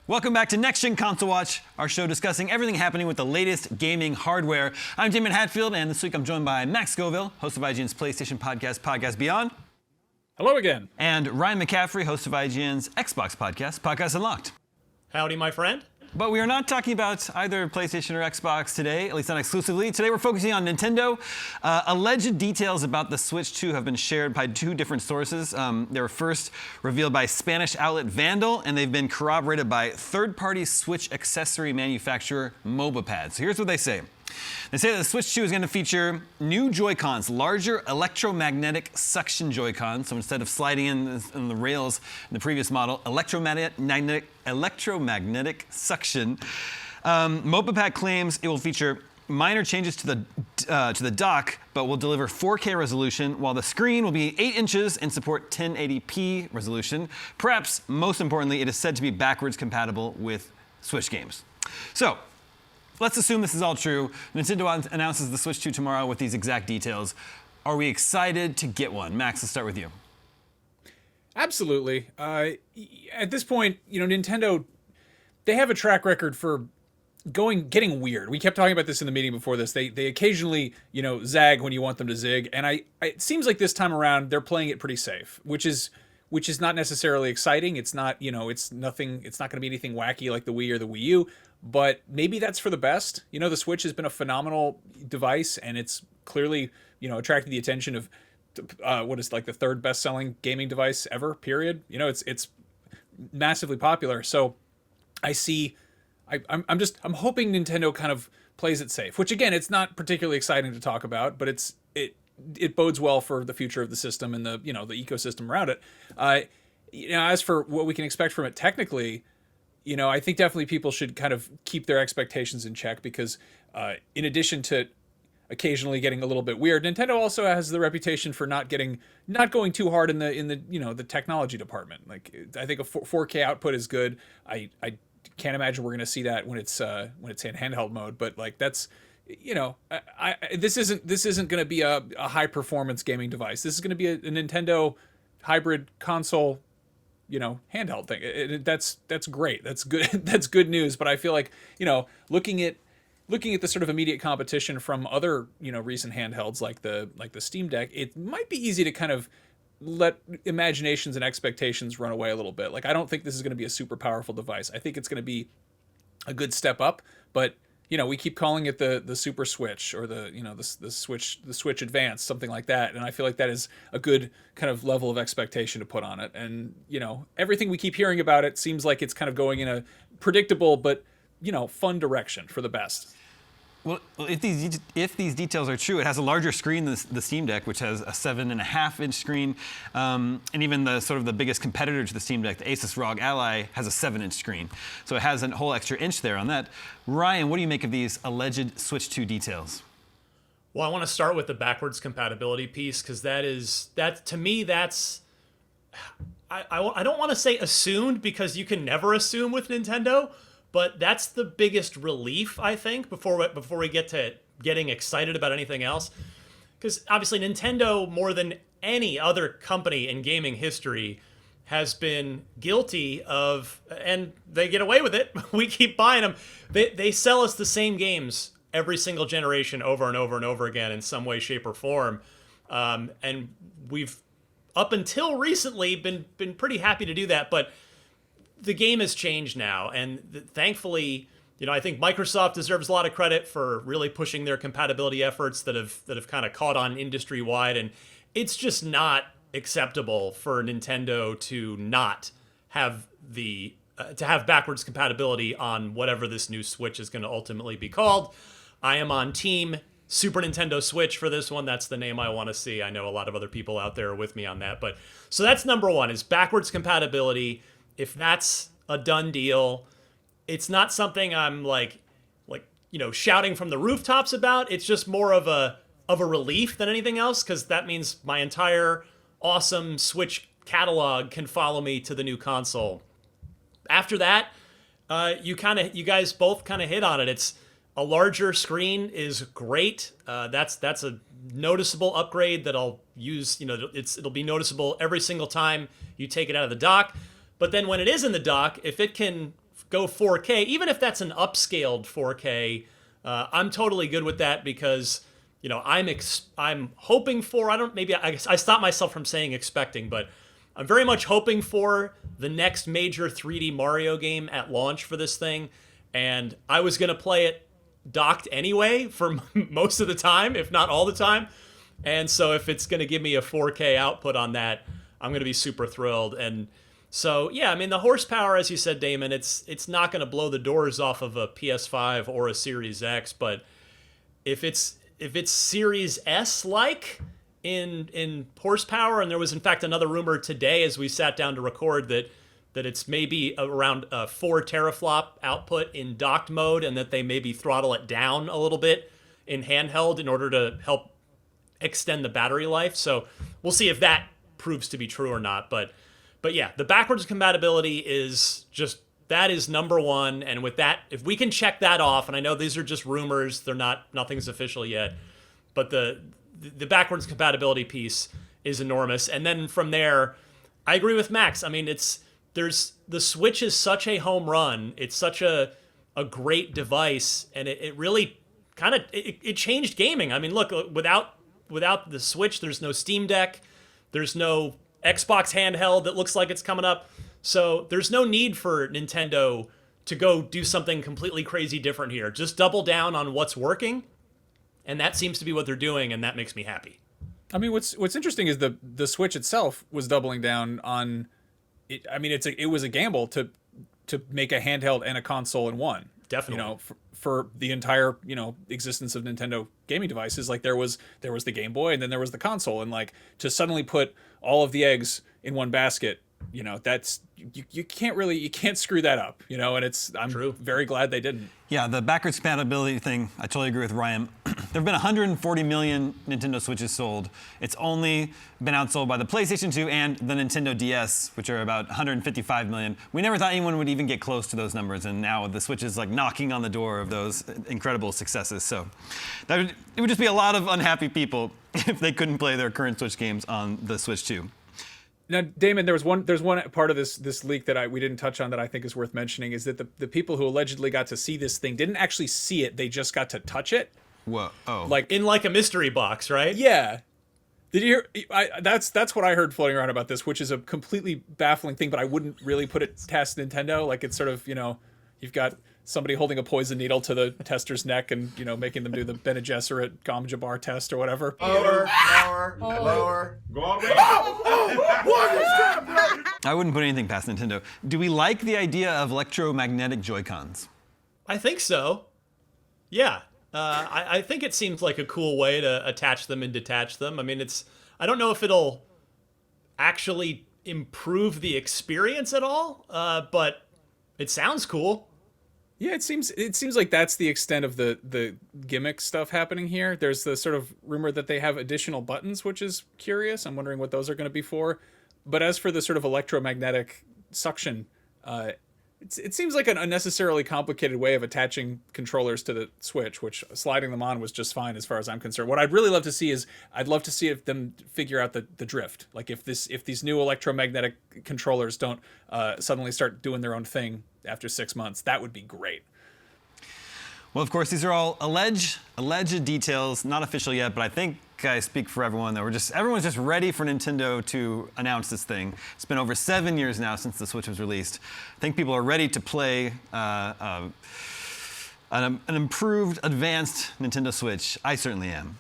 Welcome back to Next Gen Console Watch, our show discussing everything happening with the latest gaming hardware. I'm Damon Hatfield, and this week I'm joined by Max Scoville, host of IGN's PlayStation podcast, Podcast Beyond. Hello again. And Ryan McCaffrey, host of IGN's Xbox podcast, Podcast Unlocked. Howdy, my friend. But we are not talking about either PlayStation or Xbox today, at least not exclusively. Today we're focusing on Nintendo. Alleged details about the Switch 2 have been shared by two different sources. They were first revealed by Spanish outlet Vandal, and they've been corroborated by third-party Switch accessory manufacturer Mobipad. So here's what they say. They say that the Switch 2 is going to feature new Joy-Cons, larger electromagnetic suction Joy-Cons. So instead of sliding in the rails in the previous model, electromagnetic suction. Mobipad claims it will feature minor changes to the dock, but will deliver 4K resolution, while the screen will be 8 inches and support 1080p resolution. Perhaps most importantly, it is said to be backwards compatible with Switch games. So, let's assume this is all true. Nintendo announces the Switch 2 tomorrow with these exact details. Are we excited to get one? Max, let's start with you. Absolutely. At this point, Nintendo, they have a track record for getting weird. We kept talking about this in the meeting before this. They occasionally, zag when you want them to zig. And it seems like this time around they're playing it pretty safe, which is not necessarily exciting. It's not, it's nothing. It's not going to be anything wacky like the Wii or the Wii U. But maybe that's for the best. The Switch has been a phenomenal device, and it's clearly, attracted the attention of what is like the third best-selling gaming device ever. Period. It's massively popular. So I'm hoping Nintendo kind of plays it safe. Which again, it's not particularly exciting to talk about, but it bodes well for the future of the system and the the ecosystem around it. As for what we can expect from it technically. I think definitely people should kind of keep their expectations in check because in addition to occasionally getting a little bit weird, Nintendo also has the reputation for not going too hard in the technology department. Like I think a 4K output is good. I can't imagine we're going to see that when it's in handheld mode, but like that's this isn't going to be a high performance gaming device. This is going to be a Nintendo hybrid console handheld thing. That's great. That's good. That's good news. But I feel like, looking at the sort of immediate competition from other, recent handhelds like the Steam Deck, it might be easy to kind of let imaginations and expectations run away a little bit. Like, I don't think this is going to be a super powerful device. I think it's going to be a good step up, but we keep calling it the Super Switch or the Switch Advanced, something like that. And I feel like that is a good kind of level of expectation to put on it. And, everything we keep hearing about it seems like it's kind of going in a predictable but, fun direction for the best. Well, if these details are true, it has a larger screen than the Steam Deck, which has a 7.5-inch screen, and even the biggest competitor to the Steam Deck, the Asus ROG Ally, has a 7-inch screen. So it has a whole extra inch there on that. Ryan, what do you make of these alleged Switch 2 details? Well, I want to start with the backwards compatibility piece because to me that's I don't want to say assumed because you can never assume with Nintendo. But that's the biggest relief, I think, before we get to getting excited about anything else. Because obviously Nintendo, more than any other company in gaming history, has been guilty of, and they get away with it, we keep buying them, they sell us the same games every single generation over and over and over again in some way, shape, or form. And we've, up until recently, been pretty happy to do that, but the game has changed now, and thankfully, I think Microsoft deserves a lot of credit for really pushing their compatibility efforts that have kind of caught on industry wide, and it's just not acceptable for Nintendo to not have to have backwards compatibility on whatever this new Switch is going to ultimately be called. I am on team Super Nintendo Switch for this one. That's the name I want to see. I know a lot of other people out there are with me on that, but so that's number one is backwards compatibility. If that's a done deal, it's not something I'm like shouting from the rooftops about. It's just more of a relief than anything else because that means my entire awesome Switch catalog can follow me to the new console. After that, you guys both kind of hit on it. It's a larger screen is great. That's a noticeable upgrade that I'll use. It'll be noticeable every single time you take it out of the dock. But then when it is in the dock, if it can go 4K, even if that's an upscaled 4K, I'm totally good with that because, I'm hoping for, I guess I stopped myself from saying expecting, but I'm very much hoping for the next major 3D Mario game at launch for this thing. And I was going to play it docked anyway for most of the time, if not all the time. And so if it's going to give me a 4K output on that, I'm going to be super thrilled. And so, yeah, I mean, the horsepower, as you said, Daemon, it's not going to blow the doors off of a PS5 or a Series X, but if it's Series S-like in horsepower, and there was, in fact, another rumor today as we sat down to record that it's maybe around 4 teraflop output in docked mode, and that they maybe throttle it down a little bit in handheld in order to help extend the battery life. So we'll see if that proves to be true or not. But yeah, the backwards compatibility is just, that is number one. And with that, if we can check that off, and I know these are just rumors, nothing's official yet, but the backwards compatibility piece is enormous. And then from there, I agree with Max. I mean, the Switch is such a home run. It's such a great device, and it really kind of it changed gaming. I mean, look, without the Switch, there's no Steam Deck, there's no Xbox handheld that looks like it's coming up. So there's no need for Nintendo to go do something completely crazy different here. Just double down on what's working, and that seems to be what they're doing, and that makes me happy. I mean, what's interesting is the Switch itself was doubling down on it. I mean, it was a gamble to make a handheld and a console in one. Definitely. For the entire, existence of Nintendo gaming devices, like there was the Game Boy and then there was the console, and like to suddenly put all of the eggs in one basket, that's you can't screw that up, and I'm very glad they didn't. Yeah, the backwards compatibility thing, I totally agree with Ryan. There have been 140 million Nintendo Switches sold. It's only been outsold by the PlayStation 2 and the Nintendo DS, which are about 155 million. We never thought anyone would even get close to those numbers, and now the Switch is like knocking on the door of those incredible successes. So it would just be a lot of unhappy people if they couldn't play their current Switch games on the Switch 2. Now, Daemon, there's one part of this leak that we didn't touch on that I think is worth mentioning, is that the people who allegedly got to see this thing didn't actually see it; they just got to touch it. Whoa! Oh, Like in a mystery box, right? Yeah. Did you hear? That's what I heard floating around about this, which is a completely baffling thing. But I wouldn't really put it past Nintendo. Like it's sort of you've got somebody holding a poison needle to the tester's neck and making them do the Bene Gesserit Gom Jabbar test or whatever. Lower. Go on. I wouldn't put anything past Nintendo. Do we like the idea of electromagnetic Joy-Cons? I think so. Yeah. I think it seems like a cool way to attach them and detach them. I mean, I don't know if it'll actually improve the experience at all, but it sounds cool. Yeah, it seems like that's the extent of the gimmick stuff happening here. There's the sort of rumor that they have additional buttons, which is curious. I'm wondering what those are going to be for. But as for the sort of electromagnetic suction, it seems like an unnecessarily complicated way of attaching controllers to the Switch, which sliding them on was just fine as far as I'm concerned. What I'd really love to see is if them figure out the drift. Like if these new electromagnetic controllers don't suddenly start doing their own thing after 6 months, that would be great. Well, of course, these are all alleged details, not official yet, but I think I speak for everyone that everyone's just ready for Nintendo to announce this thing. It's been over 7 years now since the Switch was released. I think people are ready to play an improved, advanced Nintendo Switch. I certainly am.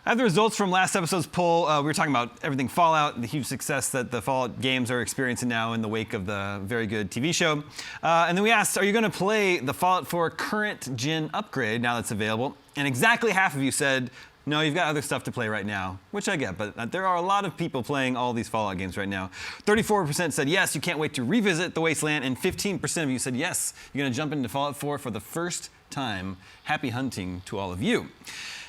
I have the results from last episode's poll. We were talking about everything Fallout, the huge success that the Fallout games are experiencing now in the wake of the very good TV show. And then we asked, are you going to play the Fallout 4 current gen upgrade now that's available? And exactly half of you said, no, you've got other stuff to play right now, which I get, but there are a lot of people playing all these Fallout games right now. 34% said yes, you can't wait to revisit the Wasteland, and 15% of you said yes, you're going to jump into Fallout 4 for the first time. Happy hunting to all of you.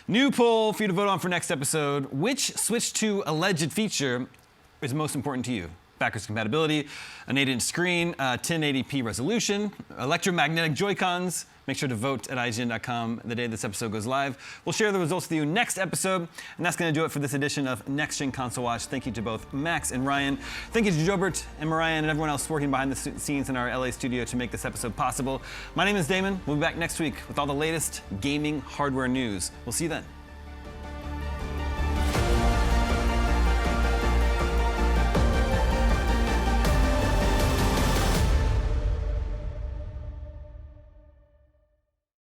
New poll for you to vote on for next episode. Which Switch 2 alleged feature is most important to you? Backwards compatibility, an 8-inch screen, 1080p resolution, electromagnetic Joy-Cons, Make sure to vote at IGN.com the day this episode goes live. We'll share the results with you next episode, and that's going to do it for this edition of Next Gen Console Watch. Thank you to both Max and Ryan. Thank you to Jobert and Mariah and everyone else working behind the scenes in our LA studio to make this episode possible. My name is Daemon. We'll be back next week with all the latest gaming hardware news. We'll see you then.